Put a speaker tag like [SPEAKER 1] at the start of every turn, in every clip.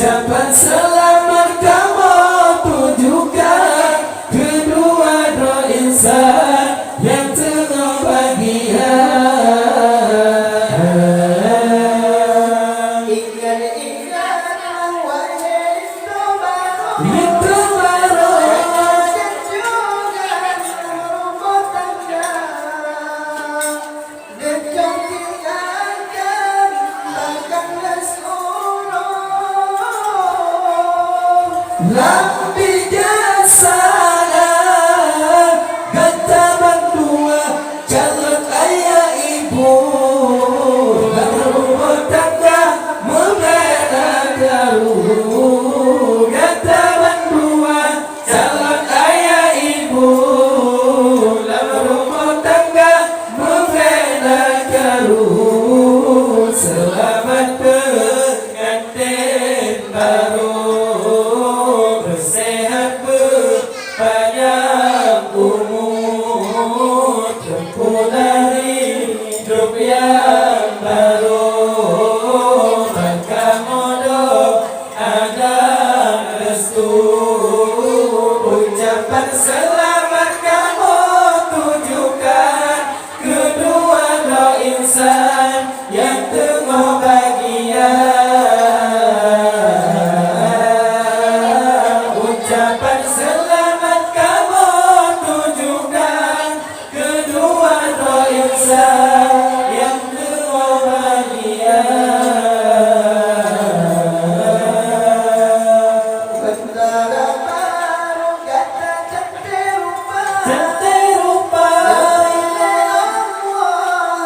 [SPEAKER 1] Ucapan selamat kamu tujukan kedua roh insan yang tengah bahagia. Lambi jasana gata berdua calon ayah ibu berumah tangga membela jauh. Gata berdua calon ayah ibu berumah tangga membela jauh. Selamat pengantin baru, panjang umur, tempuh dari hidup yang baru. Maka modal ada restu, ucapan selamat kamu tujukan kedua roh insan yang tengah bahagia. Ucapan selamat kamu tujukan kedua roh insan yang tengah bahagia. Bendera baru kata cantik rupa, cantik rupa.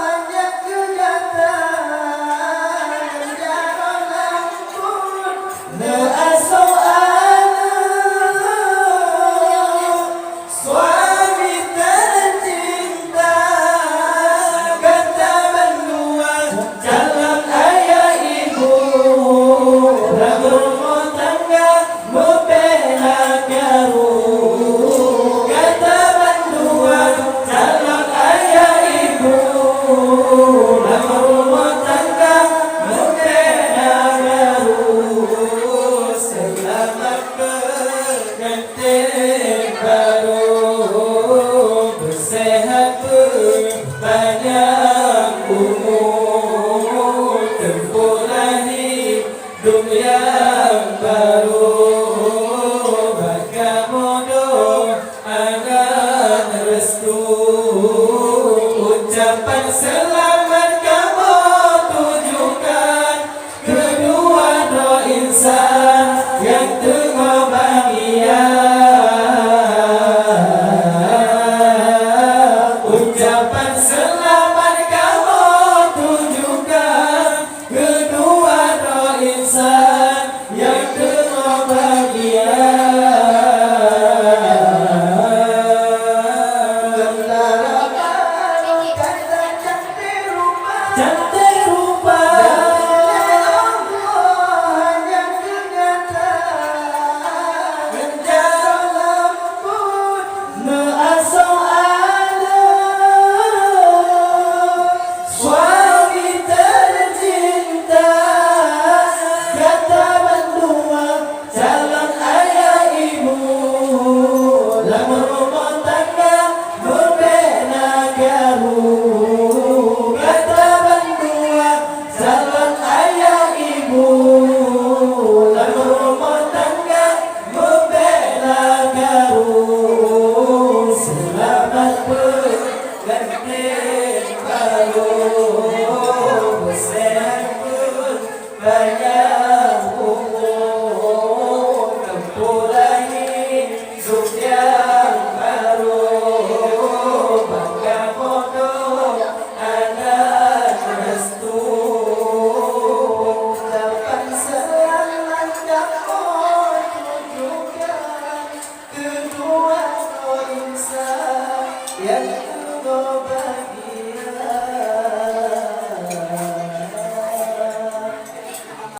[SPEAKER 1] Hanya kelihatan menjara lampun neasoan. Suami tercinta kata berdua calon ayah ibu berumah tangga membela jauh. Kata berdua calon ayah ibu berumah tangga membela jauh. Selamat pengantin baru, bersehat berpanjang umur, tempuhlah hidup yang baru. Maka modal akan restu, ucapan selamat kamu tujukan kedua roh insan yang tengah bahagia. Ucapan selamat kamu tujukan kedua roh insan yang tengah bahagia. Bendera baru kata cantik rupa, cantik rupa. Hanya kelihatan menjara lampun neasoan. Suami tercinta kata berdua calon ayah ibu dalam rumah tangga membela jauh. Kata berdua calon ayah ibu dalam rumah tangga membela jauh. Selamat pengantin baru, bersehat berpanjang umur, tempuhlah hidup yang baru. Maka modal ada restu, ucapan selamat kamu tujukan kedua roh insan yang